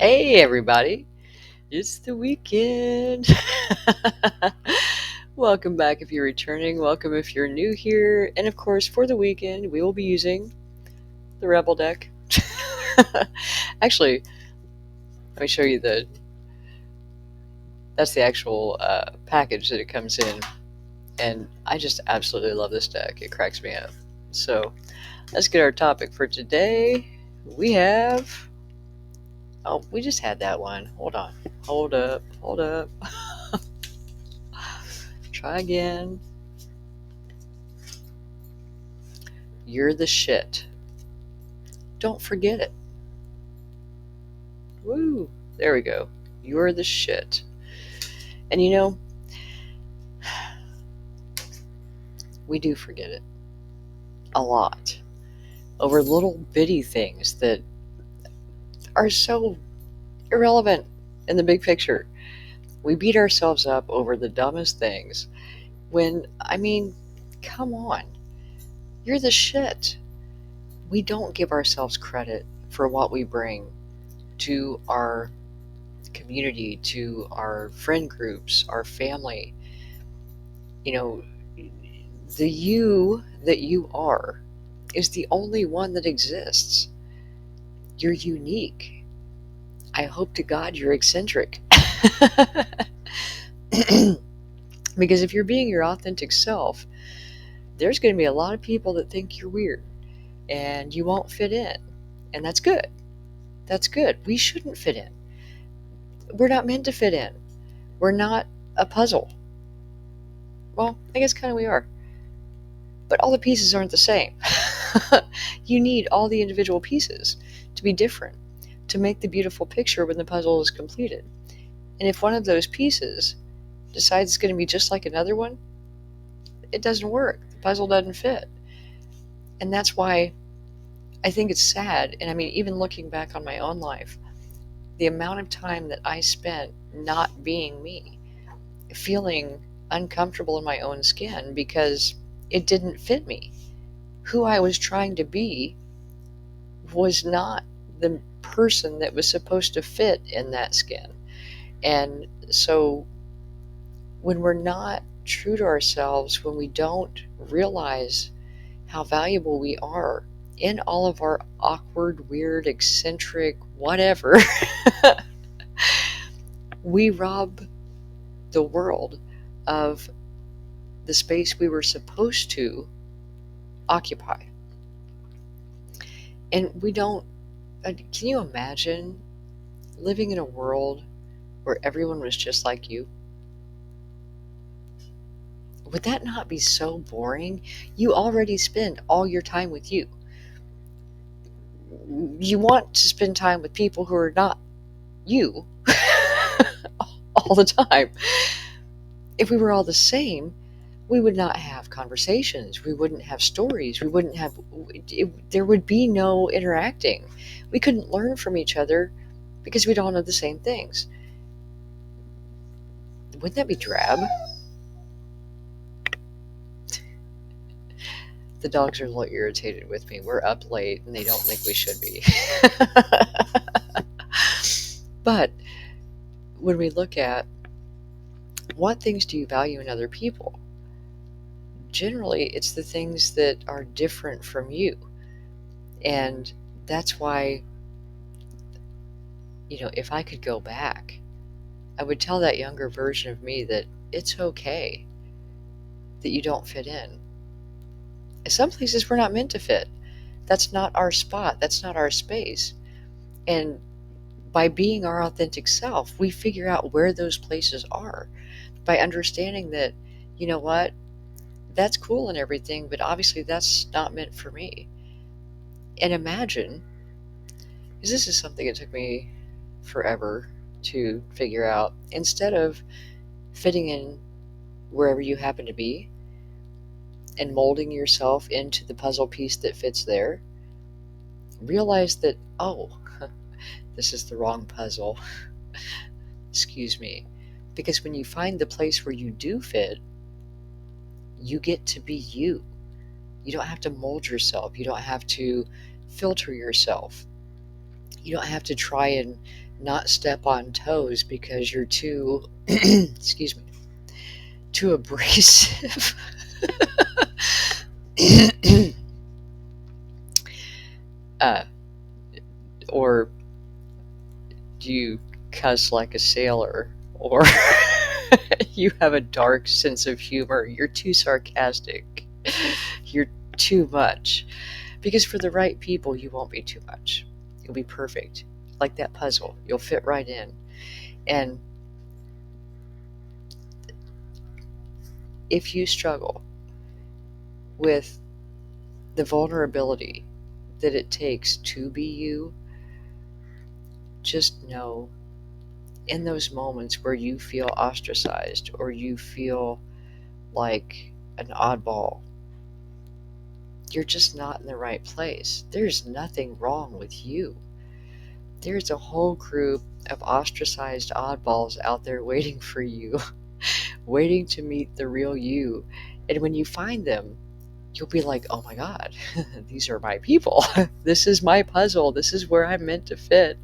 Hey, everybody. It's the weekend. Welcome back if you're returning. Welcome if you're new here. And of course, for the weekend, we will be using the Rebel deck. Actually, let me show you that's the actual package that it comes in. And I just absolutely love this deck. It cracks me up. So let's get our topic for today. We have. Oh, we just had that one. Hold on. Hold up. Hold up. Try again. You're the shit. Don't forget it. Woo! There we go. You're the shit. And we do forget it a lot over little bitty things that are so irrelevant in the big picture. We beat ourselves up over the dumbest things when, come on. You're the shit. We don't give ourselves credit for what we bring to our community, to our friend groups, our family. You know, the you that you are is the only one that exists. You're unique. I hope to God you're eccentric. Because if you're being your authentic self, there's going to be a lot of people that think you're weird and you won't fit in. And that's good. That's good. We shouldn't fit in. We're not meant to fit in. We're not a puzzle. Well, I guess kind of we are. But all the pieces aren't the same. You need all the individual pieces to be different, to make the beautiful picture when the puzzle is completed. And if one of those pieces decides it's going to be just like another one, it doesn't work. The puzzle doesn't fit. And that's why I think it's sad. And even looking back on my own life, the amount of time that I spent not being me, feeling uncomfortable in my own skin because it didn't fit me. Who I was trying to be was not the person that was supposed to fit in that skin. And so when we're not true to ourselves, when we don't realize how valuable we are in all of our awkward, weird, eccentric, whatever, we rob the world of the space we were supposed to occupy. And we don't, can you imagine living in a world where everyone was just like you? Would that not be so boring? You already spend all your time with you. You want to spend time with people who are not you all the time. If we were all the same, we would not have conversations. We wouldn't have stories. We wouldn't have, there would be no interacting. We couldn't learn from each other because we'd all know the same things. Wouldn't that be drab? The dogs are a little irritated with me. We're up late and they don't think we should be. But when we look at what things do you value in other people, generally it's the things that are different from you. And that's why, if I could go back, I would tell that younger version of me that it's okay that you don't fit in. Some places we're not meant to fit. That's not our spot. That's not our space. And by being our authentic self, we figure out where those places are by understanding that, you know what, that's cool and everything, but obviously that's not meant for me. And imagine, because this is something that took me forever to figure out, instead of fitting in wherever you happen to be and molding yourself into the puzzle piece that fits there, realize that, oh, this is the wrong puzzle. Excuse me. Because when you find the place where you do fit, you get to be you. You don't have to mold yourself. You don't have to filter yourself. You don't have to try and not step on toes because you're too, excuse me, too abrasive. uh, or do you cuss like a sailor? Or you have a dark sense of humor. You're too sarcastic. You're too much. Because for the right people, you won't be too much. You'll be perfect. Like that puzzle. You'll fit right in. And if you struggle with the vulnerability that it takes to be you, just know in those moments where you feel ostracized or you feel like an oddball, you're just not in the right place. There's nothing wrong with you. There's a whole group of ostracized oddballs out there waiting for you, waiting to meet the real you. And when you find them, you'll be like, oh my God, these are my people. This is my puzzle. This is where I'm meant to fit.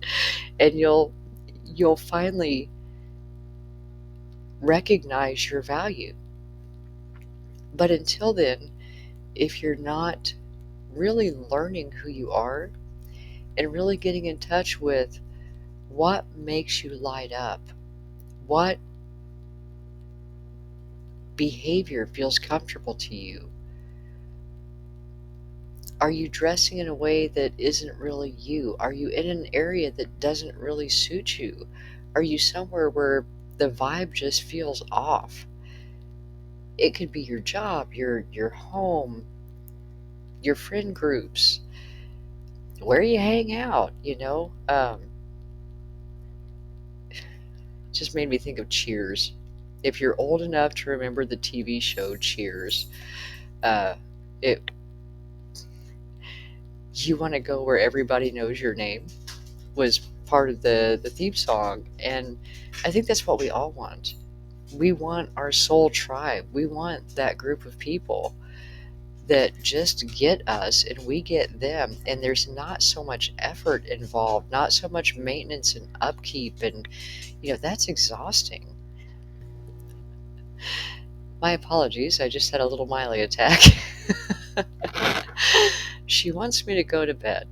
And you'll finally recognize your value. But until then, if you're not really learning who you are and really getting in touch with what makes you light up, what behavior feels comfortable to you, are you dressing in a way that isn't really you? Are you in an area that doesn't really suit you? Are you somewhere where the vibe just feels off? It could be your job, your home, your friend groups, where you hang out, just made me think of Cheers. If you're old enough to remember the TV show Cheers, uh, it you want to go where everybody knows your name was part of the theme song, and I think that's what we all want. We want our soul tribe. We want that group of people that just get us and we get them, and there's not so much effort involved, not so much maintenance and upkeep, and that's exhausting. My apologies, I just had a little Miley attack. She wants me to go to bed,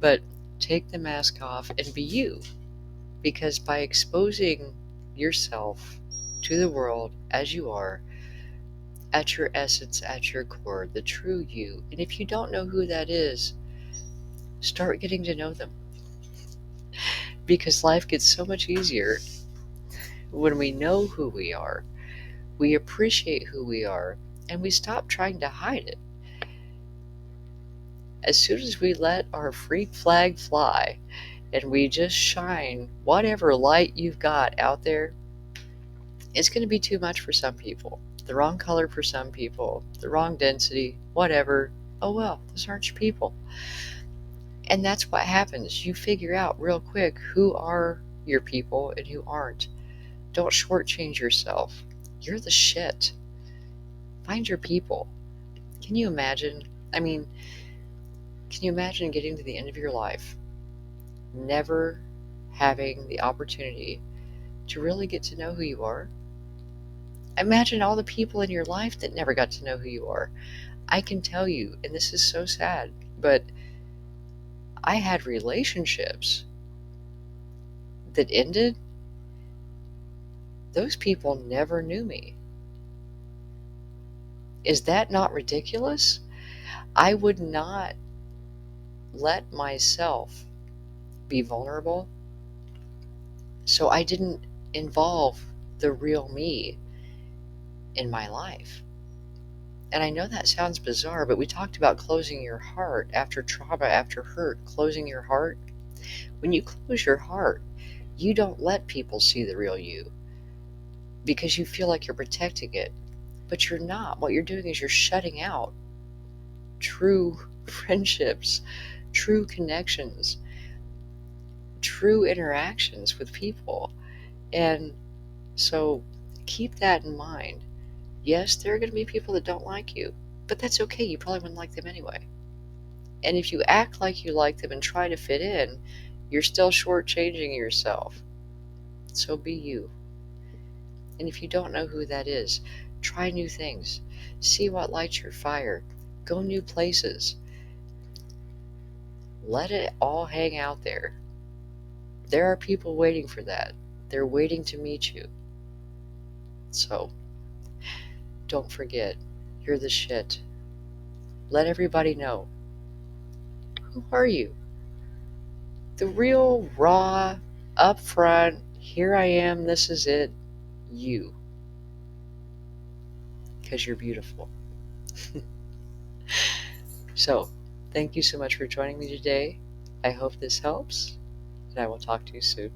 but take the mask off and be you, because by exposing yourself to the world as you are, at your essence, at your core, the true you, and if you don't know who that is, start getting to know them, because life gets so much easier when we know who we are, we appreciate who we are, and we stop trying to hide it. As soon as we let our freak flag fly and we just shine whatever light you've got out there, it's going to be too much for some people. The wrong color for some people, the wrong density, whatever. Oh well, those aren't your people. And that's what happens. You figure out real quick who are your people and who aren't. Don't shortchange yourself. You're the shit. Find your people. Can you imagine? I mean, can you imagine getting to the end of your life, never having the opportunity to really get to know who you are? Imagine all the people in your life that never got to know who you are. I can tell you, and this is so sad, but I had relationships that ended. Those people never knew me. Is that not ridiculous? I would not let myself be vulnerable, so I didn't involve the real me in my life. And I know that sounds bizarre, but we talked about closing your heart after trauma, after hurt, closing your heart. When you close your heart, you don't let people see the real you because you feel like you're protecting it, but you're not. What you're doing is you're shutting out true friendships, true connections, true interactions with people. And so keep that in mind. Yes, there are going to be people that don't like you, but that's okay. You probably wouldn't like them anyway. And if you act like you like them and try to fit in, You're still shortchanging yourself. So be you. And if you don't know who that is, try new things. See what lights your fire. Go new places. Let it all hang out there. There are people waiting for that. They're waiting to meet you. So don't forget, you're the shit. Let everybody know. Who are you? The real, raw, upfront, here I am, this is it, you. Because you're beautiful. So, thank you so much for joining me today. I hope this helps, and I will talk to you soon.